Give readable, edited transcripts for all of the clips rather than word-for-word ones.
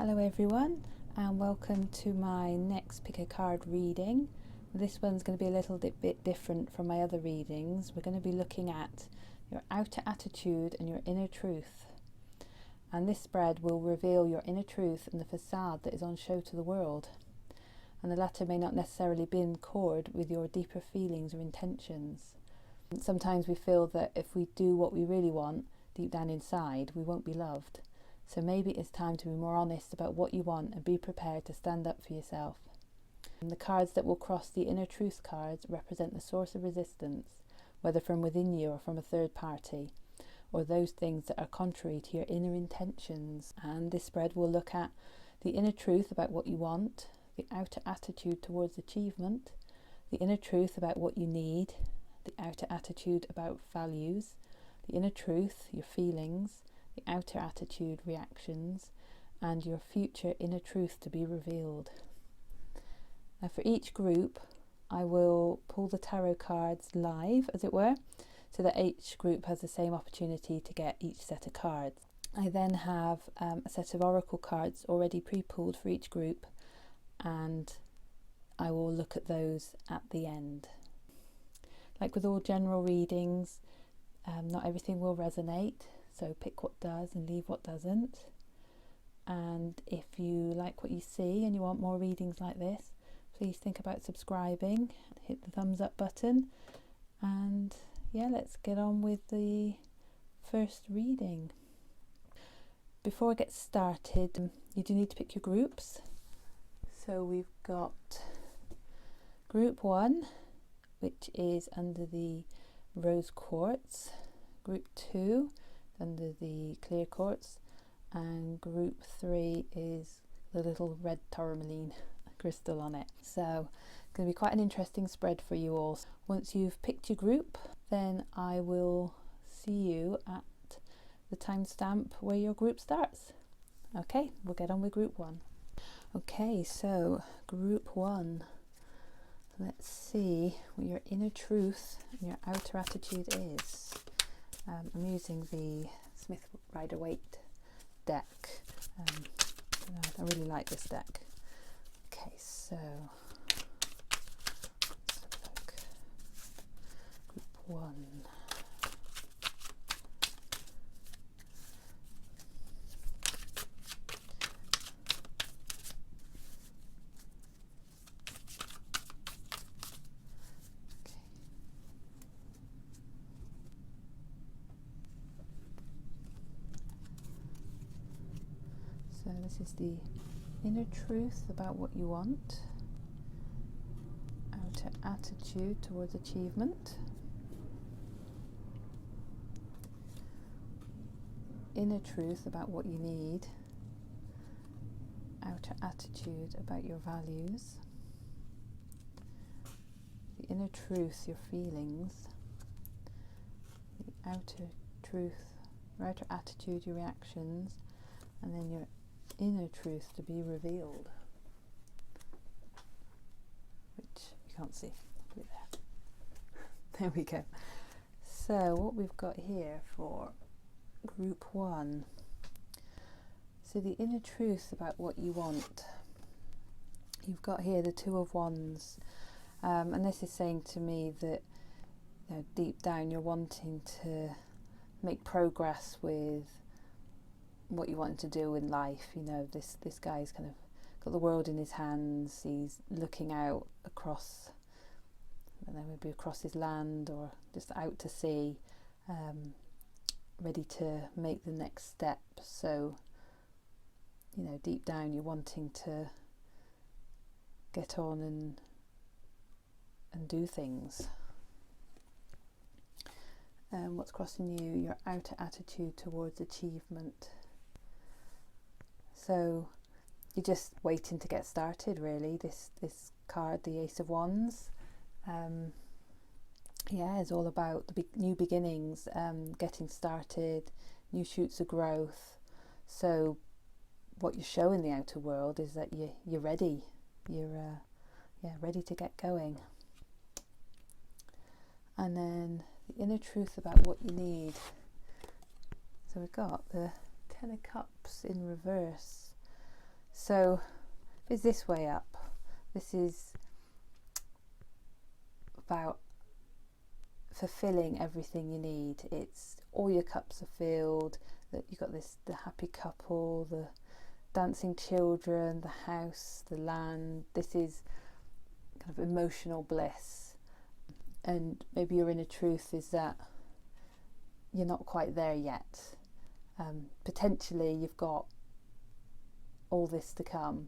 Hello everyone, and welcome to my next pick a card reading. This one's going to be a little bit different from my other readings. We're going to be looking at your outer attitude and your inner truth. And this spread will reveal your inner truth and the facade that is on show to the world. And the latter may not necessarily be in accord with your deeper feelings or intentions. Sometimes we feel that if we do what we really want deep down inside, we won't be loved. So maybe it's time to be more honest about what you want and be prepared to stand up for yourself. And the cards that will cross the inner truth cards represent the source of resistance, whether from within you or from a third party, or those things that are contrary to your inner intentions. And this spread will look at the inner truth about what you want, the outer attitude towards achievement, the inner truth about what you need, the outer attitude about values, the inner truth, your feelings, the outer attitude, reactions, and your future inner truth to be revealed. Now for each group, I will pull the tarot cards live, as it were, so that each group has the same opportunity to get each set of cards. I then have a set of oracle cards already pre-pulled for each group, and I will look at those at the end. Like with all general readings, not everything will resonate. So pick what does and leave what doesn't. And if you like what you see and you want more readings like this, please think about subscribing, hit the thumbs up button, and yeah, let's get on with the first reading. Before I get started, you do need to pick your groups. So we've got group 1, which is under the rose quartz, group 2 under the clear quartz, and group 3 is the little red tourmaline crystal on it. So it's going to be quite an interesting spread for you all. Once you've picked your group, then I will see you at the timestamp where your group starts. Okay, we'll get on with group 1. Okay, so group 1. Let's see what your inner truth and your outer attitude is. I'm using the Smith Rider Waite deck. I really like this deck. Okay, so let's have a look. Group 1. So this is the inner truth about what you want, outer attitude towards achievement, inner truth about what you need, outer attitude about your values, the inner truth, your feelings, the outer truth, your outer attitude, your reactions, and then your inner truth to be revealed, which you can't see. I'll put it there. There we go. So what we've got here for group 1. So the inner truth about what you want. You've got here the Two of Wands, and this is saying to me that, you know, deep down you're wanting to make progress with what you want to do in life. You know, this guy's kind of got the world in his hands. He's looking out across, I don't know, maybe across his land or just out to sea, ready to make the next step. So, you know, deep down you're wanting to get on and do things. What's crossing you? Your outer attitude towards achievement. So you're just waiting to get started, really. This card, the Ace of Wands, is all about the new beginnings, getting started, new shoots of growth. So what you show in the outer world is that you're ready. You're ready to get going. And then the inner truth about what you need. So we've got the Ten of Cups in reverse. So it's this way up. This is about fulfilling everything you need. It's all your cups are filled, that you've got this, the happy couple, the dancing children, the house, the land. This is kind of emotional bliss. And maybe your inner truth is that you're not quite there yet. Potentially you've got all this to come,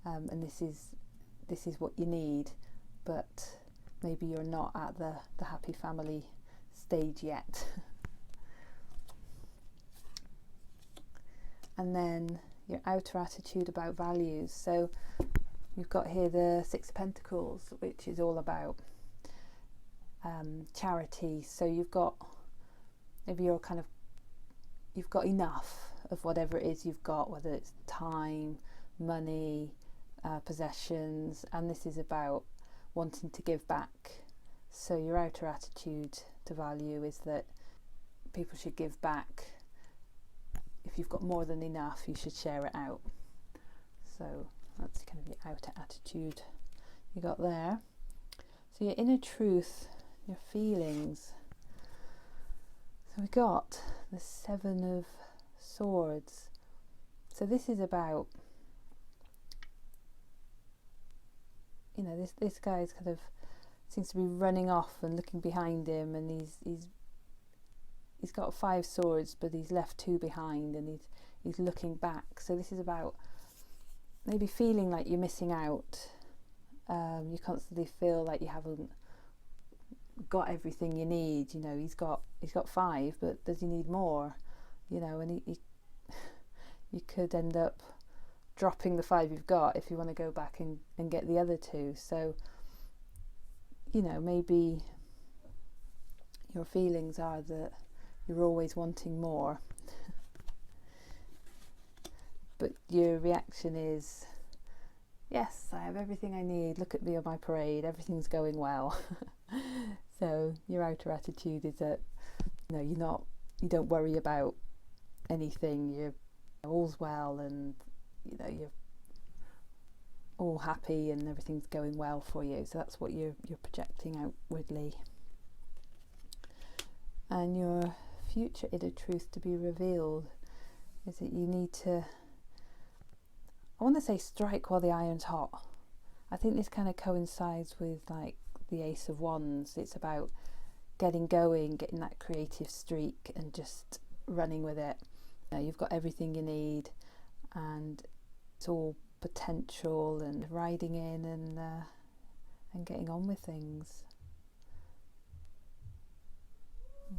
and this is what you need, but maybe you're not at the happy family stage yet. And then your outer attitude about values. So you've got here the Six of Pentacles, which is all about charity. So you've got, maybe you've got enough of whatever it is you've got, whether it's time, money, possessions, and this is about wanting to give back. So your outer attitude to value is that people should give back. If you've got more than enough, you should share it out. So that's kind of your outer attitude you got there. So your inner truth, your feelings. So we got the Seven of Swords. So this is about, you know, this guy's kind of seems to be running off and looking behind him, and he's got 5 swords, but he's left 2 behind, and he's looking back. So this is about maybe feeling like you're missing out. You constantly feel like you haven't got everything you need. You know, he's got 5, but does he need more? You know, and you could end up dropping the 5 you've got if you want to go back and get the other 2. So, you know, maybe your feelings are that you're always wanting more, but your reaction is, yes, I have everything I need, look at me on my parade, everything's going well. So your outer attitude is that, you know, you don't worry about anything, you're all's well, and you know, you're all happy and everything's going well for you. So that's what you're projecting outwardly. And your future inner truth to be revealed is that you need to, I want to say, strike while the iron's hot. I think this kind of coincides with like the Ace of Wands. It's about getting going, getting that creative streak and just running with it. You know, you've got everything you need and it's all potential, and riding in and getting on with things.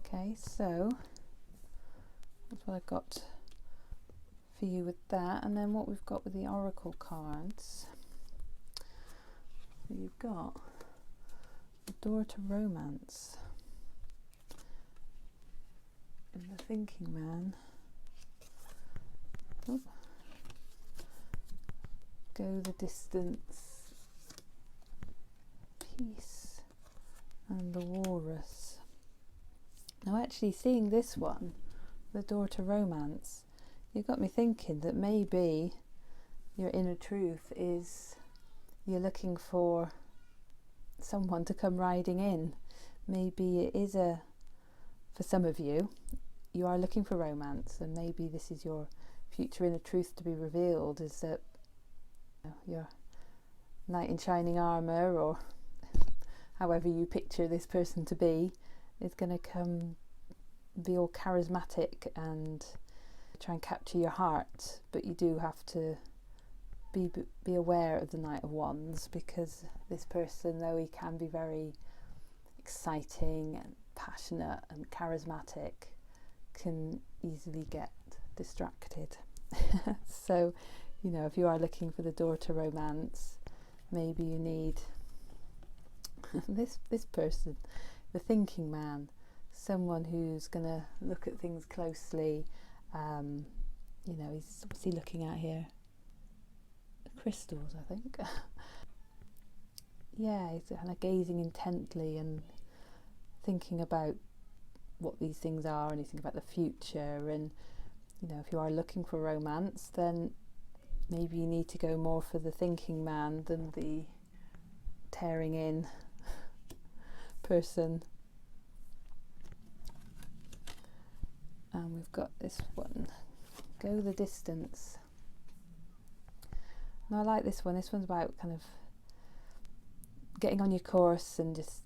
Okay, so that's what I've got for you with that. And then what we've got with the oracle cards, so you've got the Door to Romance and the Thinking Man. Oh. Go the Distance, Peace, and the Walrus. Now actually seeing this one, the Door to Romance, you got me thinking that maybe your inner truth is you're looking for someone to come riding in. Maybe it is for some of you, you are looking for romance, and maybe this is your future inner truth to be revealed, is that your knight in shining armour, or however you picture this person to be, is going to come be all charismatic and try and capture your heart. But you do have to be aware of the Knight of Wands, because this person, though he can be very exciting and passionate and charismatic, can easily get distracted. So, you know, if you are looking for the door to romance, maybe you need this person, the thinking man, someone who's going to look at things closely. You know, what's he looking at here? Crystals, I think. Yeah, he's kind of gazing intently and thinking about what these things are, and he's thinking about the future. And you know, if you are looking for romance, then maybe you need to go more for the thinking man than the tearing in person. And we've got this one, go the distance. Now I like this one. This one's about kind of getting on your course and just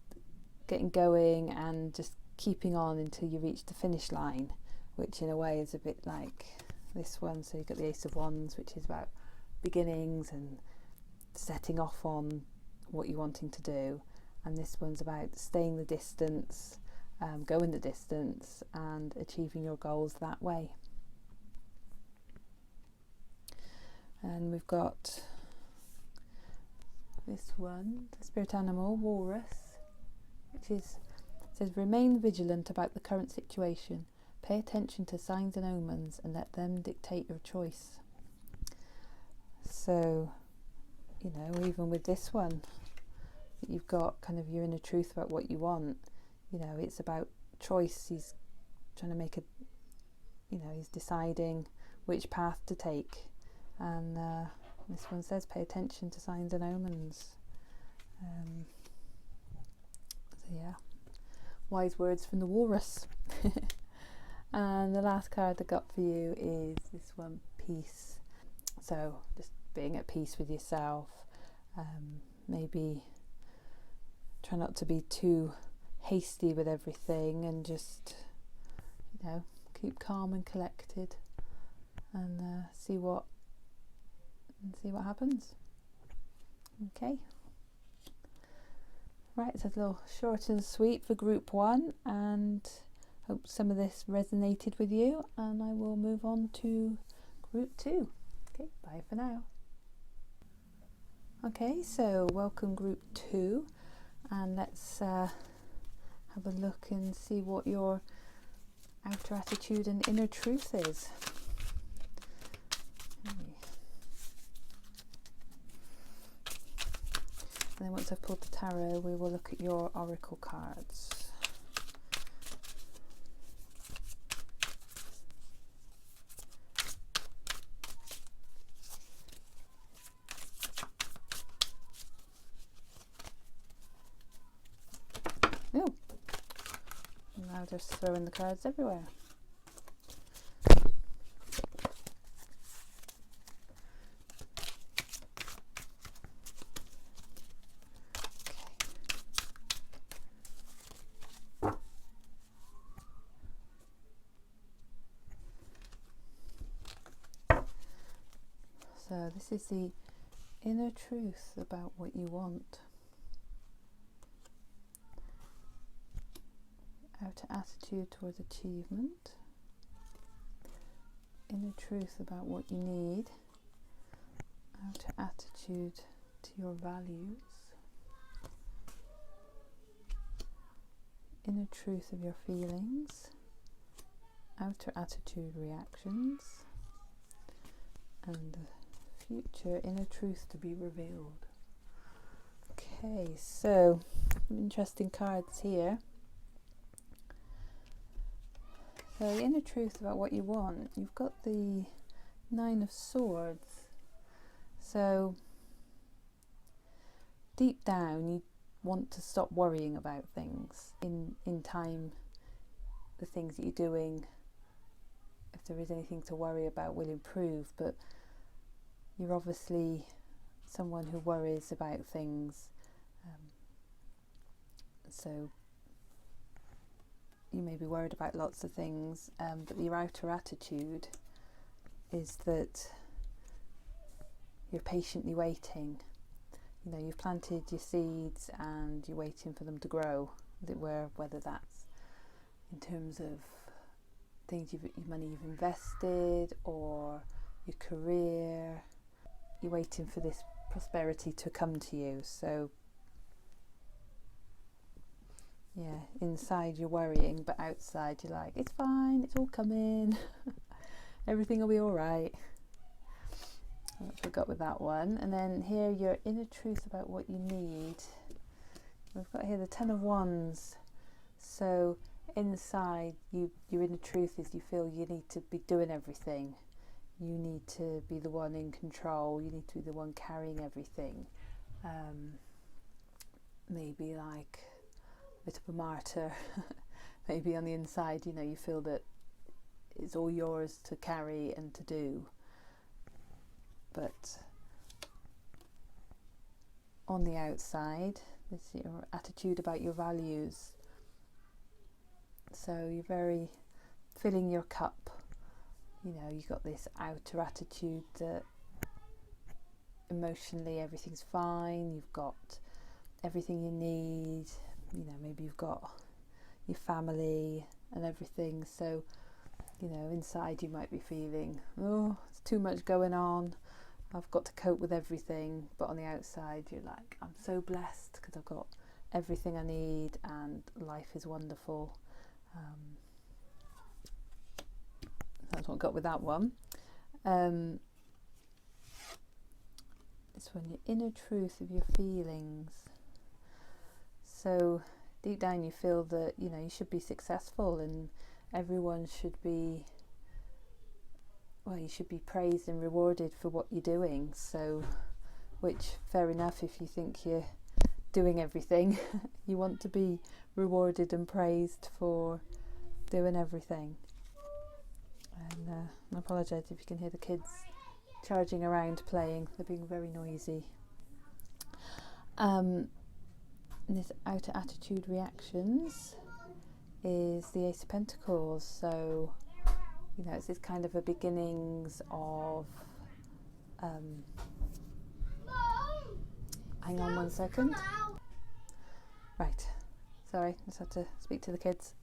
getting going and just keeping on until you reach the finish line, which in a way is a bit like this one. So you've got the Ace of Wands, which is about beginnings and setting off on what you're wanting to do, and this one's about staying the distance, going the distance and achieving your goals that way. And we've got this one, the spirit animal, Walrus, which says remain vigilant about the current situation. Pay attention to signs and omens and let them dictate your choice. So, you know, even with this one, you've got kind of your inner truth about what you want. You know, it's about choice. He's trying to make he's deciding which path to take. And this one says pay attention to signs and omens. So yeah, wise words from the Walrus. And the last card I got for you is this one, Peace. So just being at peace with yourself. Maybe try not to be too hasty with everything and just, you know, keep calm and collected and see what happens. Okay. Right, so it's a little short and sweet for group 1, and hope some of this resonated with you, and I will move on to group 2. Okay, bye for now. Okay, so welcome group 2, and let's have a look and see what your outer attitude and inner truth is. And then once I've pulled the tarot, we will look at your oracle cards. Oh, now just throwing the cards everywhere. So this is the inner truth about what you want. Outer attitude towards achievement. Inner truth about what you need. Outer attitude to your values. Inner truth of your feelings. Outer attitude reactions. And future inner truth to be revealed. Okay, so some interesting cards here. So the inner truth about what you want, you've got the 9 of Swords. So deep down you want to stop worrying about things. In time, the things that you're doing, if there is anything to worry about, will improve, but you're obviously someone who worries about things, so you may be worried about lots of things, but your outer attitude is that you're patiently waiting. You know, you've planted your seeds and you're waiting for them to grow, as it were, whether that's in terms of things money you've invested or your career. You're waiting for this prosperity to come to you. So yeah, inside you're worrying, but outside you're like, it's fine, it's all coming. Everything will be all right. I forgot with that one. And then here, your inner truth about what you need. We've got here the 10 of Wands. So inside, your inner truth is you feel you need to be doing everything. you need to be the one in control, you need to be the one carrying everything. Maybe like a bit of a martyr. Maybe on the inside, you feel that it's all yours to carry and to do. But on the outside, this is your attitude about your values. So you're very filling your cup. You've got this outer attitude that emotionally everything's fine, you've got everything you need, maybe you've got your family and everything. So, inside you might be feeling, oh, it's too much going on, I've got to cope with everything. But on the outside, you're like, I'm so blessed because I've got everything I need and life is wonderful. That's what I got with that one. It's when your inner truth of your feelings. So deep down you feel that, you should be successful and everyone should be, you should be praised and rewarded for what you're doing. So, which, fair enough, if you think you're doing everything, you want to be rewarded and praised for doing everything. And I apologise if you can hear the kids charging around playing, they're being very noisy. This outer attitude reactions is the Ace of Pentacles. So, it's this kind of a beginnings of hang on one second. Right, sorry, just had to speak to the kids.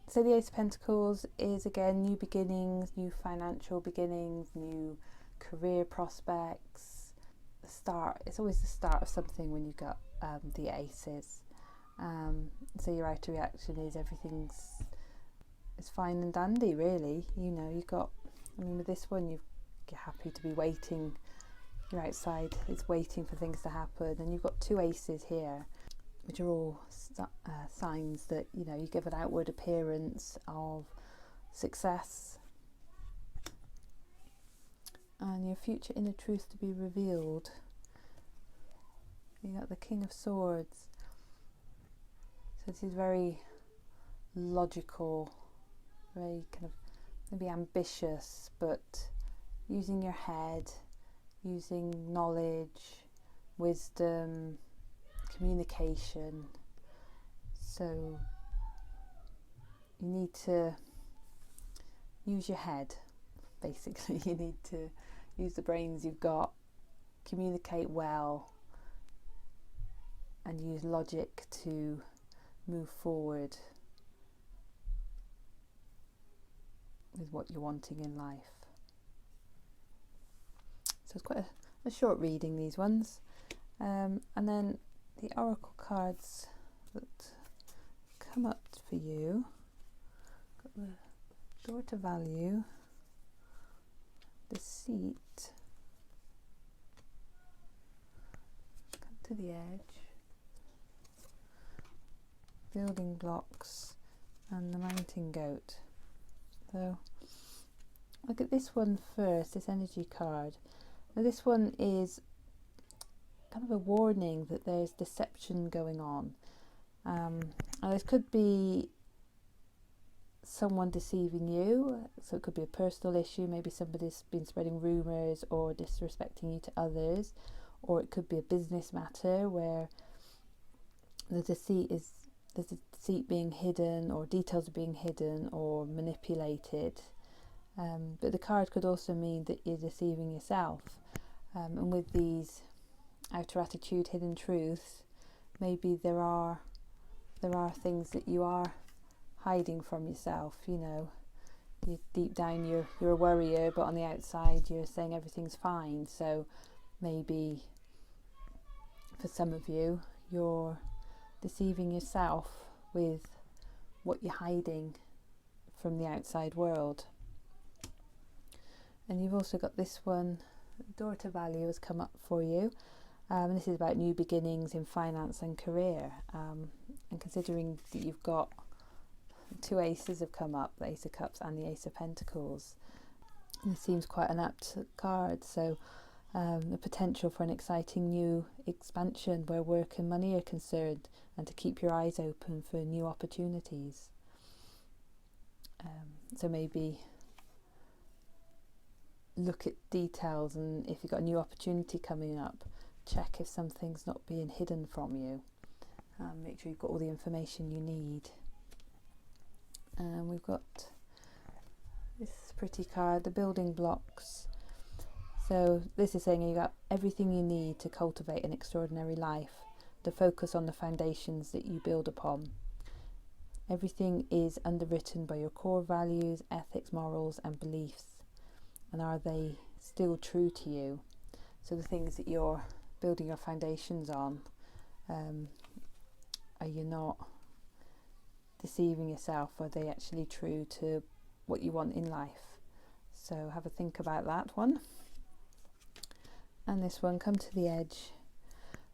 So the Ace of Pentacles is again new beginnings, new financial beginnings, new career prospects. The start, it's always the start of something when you got the aces. So your outer reaction is it's fine and dandy, really. You've got, with this one you're happy to be waiting. Your outside is waiting for things to happen, and you've got two aces here, which are all signs that you give an outward appearance of success and your future inner truth to be revealed. You got the King of Swords, so this is very logical, very kind of maybe ambitious, but using your head, using knowledge, wisdom, communication. So you need to use your head, basically. You need to use the brains you've got, communicate well, and use logic to move forward with what you're wanting in life. So it's quite a short reading, these ones. And then the oracle cards that come up for you. Got the door to value, deceit, come to the edge, building blocks, and the mountain goat. So look at this one first, this energy card. Now this one is kind of a warning that there's deception going on. Now this could be someone deceiving you, so it could be a personal issue, maybe somebody's been spreading rumours or disrespecting you to others, or it could be a business matter where there's a deceit being hidden, or details are being hidden or manipulated. But the card could also mean that you're deceiving yourself. And with these outer attitude, hidden truths, maybe there are things that you are hiding from yourself. You deep down you're a worrier, but on the outside you're saying everything's fine. So maybe for some of you, you're deceiving yourself with what you're hiding from the outside world. And you've also got this one, door to value, has come up for you. And this is about new beginnings in finance and career. And considering that you've got two aces have come up, the Ace of Cups and the Ace of Pentacles, It seems quite an apt card, so the potential for an exciting new expansion where work and money are concerned, and to keep your eyes open for new opportunities. So maybe look at details, and if you've got a new opportunity coming up, check if something's not being hidden from you. Make sure you've got all the information you need. And we've got this pretty card, the building blocks. So this is saying you got everything you need to cultivate an extraordinary life, to focus on the foundations that you build upon. Everything is underwritten by your core values, ethics, morals and beliefs. And are they still true to you? So the things that you're building your foundations on, are you not deceiving yourself? Are they actually true to what you want in life? So have a think about that one. And this one, come to the edge.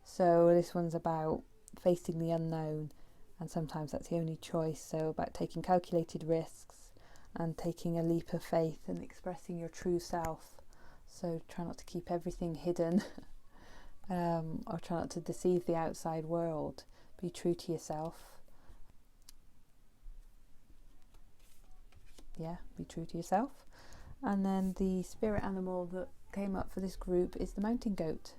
So this one's about facing the unknown, and sometimes that's the only choice. So about taking calculated risks and taking a leap of faith and expressing your true self. So try not to keep everything hidden or try not to deceive the outside world. Be true to yourself. Yeah, be true to yourself. And then the spirit animal that came up for this group is the mountain goat.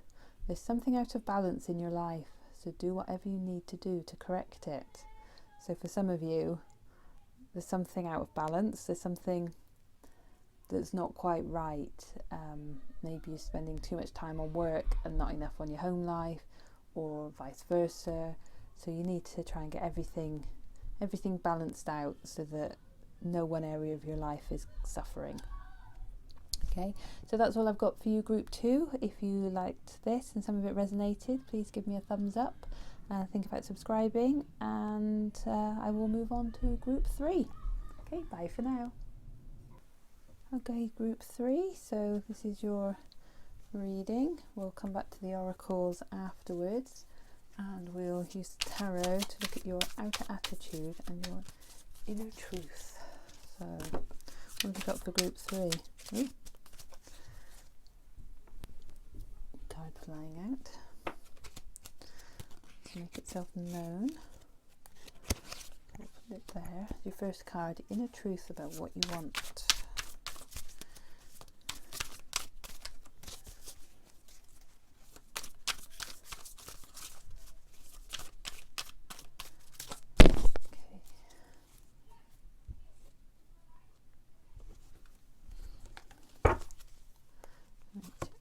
There's something out of balance in your life, so do whatever you need to do to correct it. So for some of you, there's something out of balance, there's something that's not quite right. Maybe you're spending too much time on work and not enough on your home life, or vice versa. So you need to try and get everything balanced out so that no one area of your life is suffering. Okay, so that's all I've got for you, group 2. If you liked this and some of it resonated, please give me a thumbs up. Think about subscribing, and I will move on to group 3. Okay, bye for now. Okay, group 3, so this is your reading. We'll come back to the oracles afterwards, and we'll use tarot to look at your outer attitude and your inner truth. So what have we got for group 3? Ooh. Card flying out to make itself known. We'll put it there. Your first card, inner truth about what you want.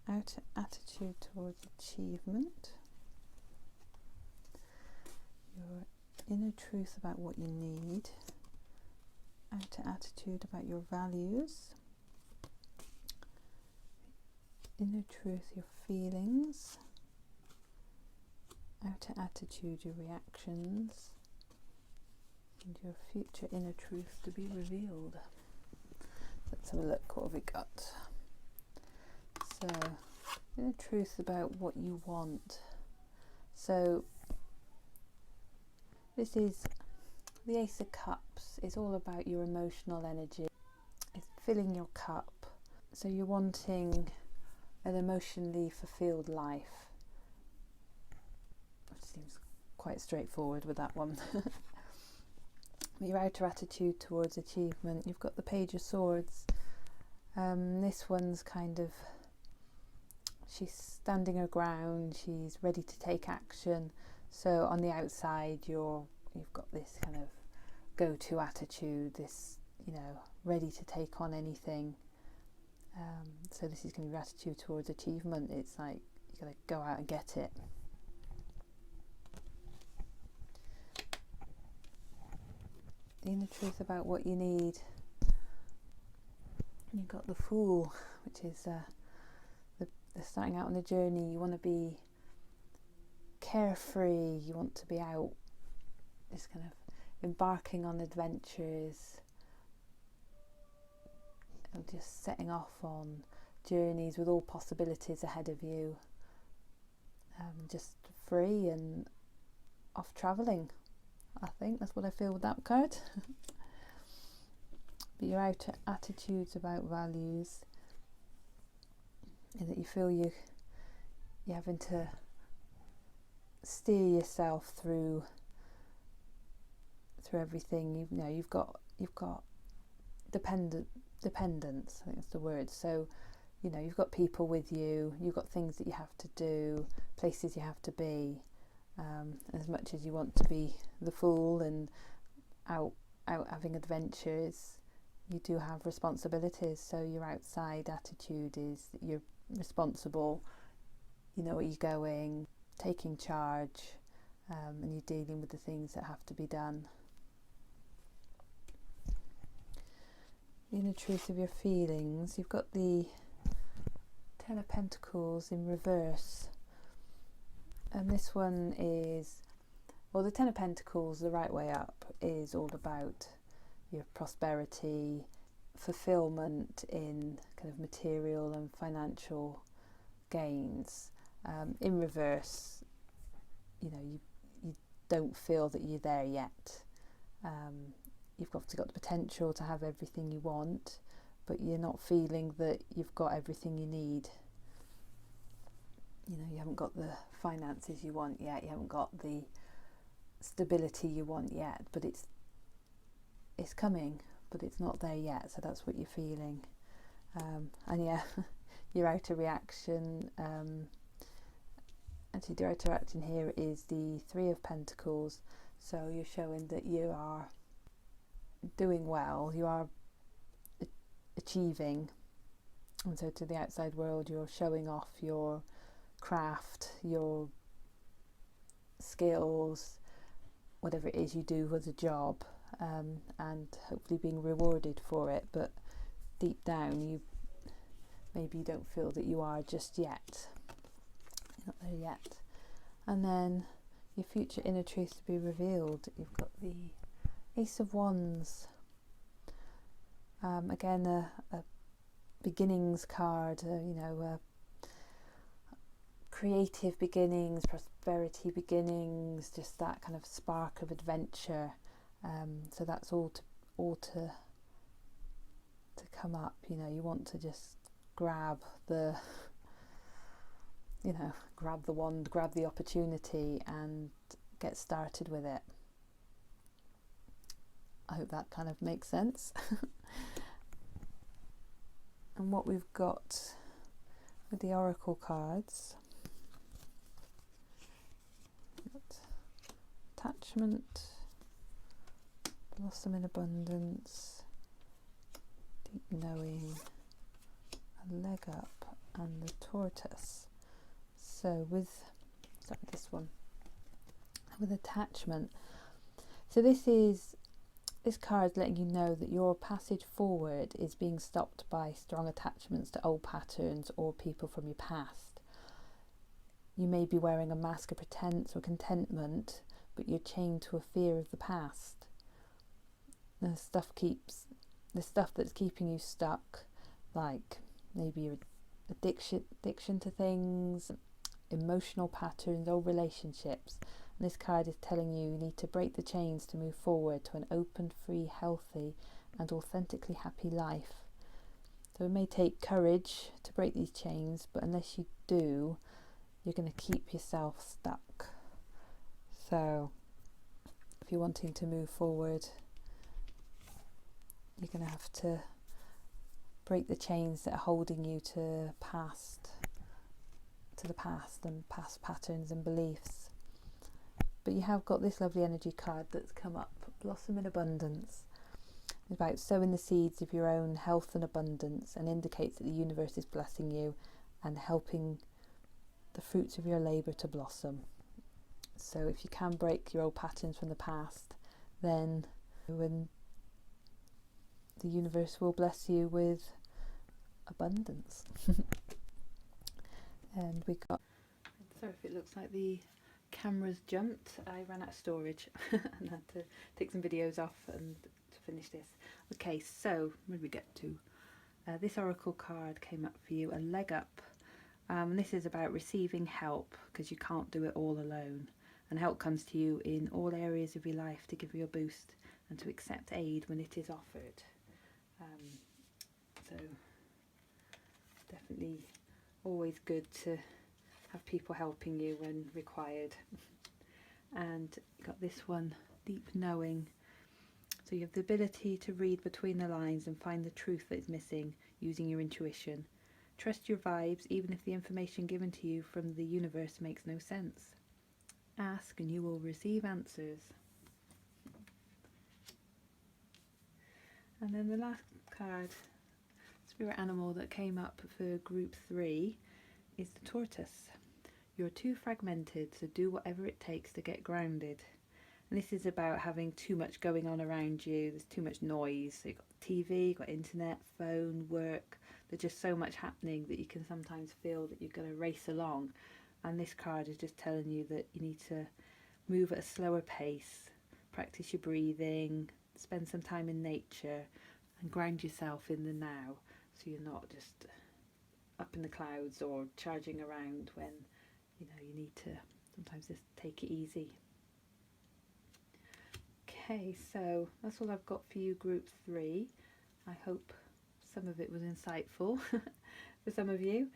Outer attitude towards achievement, your inner truth about what you need, outer attitude about your values, inner truth, your feelings, outer attitude, your reactions, and your future inner truth to be revealed. Let's have a look. What have we got? So, inner truth about what you want. So, this is the Ace of Cups. It's all about your emotional energy. It's filling your cup. So you're wanting an emotionally fulfilled life. Which seems quite straightforward with that one. Your outer attitude towards achievement. You've got the Page of Swords. This one's kind of, she's standing her ground, she's ready to take action. So on the outside you've got this kind of go-to attitude, this, ready to take on anything. So this is going to be your attitude towards achievement. It's like you got to go out and get it. The inner truth about what you need. You've got the Fool, which is starting out on a journey. You want to be carefree, you want to be out just kind of embarking on adventures and just setting off on journeys with all possibilities ahead of you, just free and off travelling. I think that's what I feel with that card. But your outer attitudes about values. and that you feel you're having to steer yourself through everything. You know, you've got dependence, I think that's the word. So, you know, you've got people with you, you've got things that you have to do, places you have to be. As much as you want to be the fool and out having adventures, you do have responsibilities. So your outside attitude is that you're responsible, you know where you're going, taking charge, and you're dealing with the things that have to be done. The inner truth of your feelings, you've got the Ten of Pentacles in reverse, and this one is, well, the Ten of Pentacles, the right way up, is all about your prosperity, fulfillment in kind of material and financial gains. In reverse, you know, you don't feel that you're there yet. You've obviously got the potential to have everything you want, but you're not feeling that you've got everything you need. You know, you haven't got the finances you want yet, you haven't got the stability you want yet, but it's coming, but it's not there yet. So that's what you're feeling. And yeah, your outer reaction, actually the outer reaction here is the Three of Pentacles. So you're showing that you are doing well, you are achieving, and so to the outside world you're showing off your craft, your skills, whatever it is you do as a job, and hopefully being rewarded for it. But deep down, maybe you don't feel that you are just yet. You're not there yet. And then your future inner truth to be revealed. You've got the Ace of Wands. Again, a beginnings card. Creative beginnings, prosperity beginnings, just that kind of spark of adventure. So that's all to come up. You know, you want to just grab the wand, grab the opportunity and get started with it. I hope that kind of makes sense. And what we've got with the oracle cards, attachment, blossom in abundance, deep knowing, a leg up, and the tortoise. So with this one, with attachment, so this card is letting you know that your passage forward is being stopped by strong attachments to old patterns or people from your past. You may be wearing a mask of pretense or contentment, but you're chained to a fear of the past. The stuff that's keeping you stuck, like maybe your addiction to things, emotional patterns, old relationships. And this card is telling you need to break the chains to move forward to an open, free, healthy and authentically happy life. So it may take courage to break these chains, but unless you do, you're going to keep yourself stuck. So if you're wanting to move forward, you're going to have to break the chains that are holding you to the past and past patterns and beliefs. But you have got this lovely energy card that's come up, Blossom in Abundance. It's about sowing the seeds of your own health and abundance, and indicates that the universe is blessing you and helping the fruits of your labour to blossom. So if you can break your old patterns from the past, then when the universe will bless you with abundance. And we got, sorry if it looks like the camera's jumped, I ran out of storage and had to take some videos off and to finish this. Okay, so where did we get to? This oracle card came up for you, a leg up. This is about receiving help, because you can't do it all alone, and help comes to you in all areas of your life to give you a boost and to accept aid when it is offered. So definitely always good to have people helping you when required. And you got this one, deep knowing. So you have the ability to read between the lines and find the truth that is missing using your intuition. Trust your vibes even if the information given to you from the universe makes no sense. Ask and you will receive answers. And then the last card, spirit animal that came up for group 3, is the tortoise. You're too fragmented, so do whatever it takes to get grounded. And this is about having too much going on around you. There's too much noise. So you've got TV, you've got internet, phone, work. There's just so much happening that you can sometimes feel that you're going to race along. And this card is just telling you that you need to move at a slower pace, practice your breathing, spend some time in nature, and ground yourself in the now, so you're not just up in the clouds or charging around when you need to sometimes just take it easy. Okay, so that's all I've got for you, group 3. I hope some of it was insightful for some of you.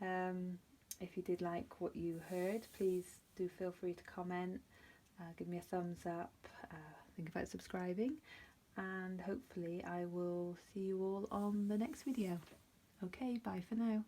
If you did like what you heard, please do feel free to comment, give me a thumbs up, think about subscribing, and hopefully I will see you all on the next video. Okay, bye for now.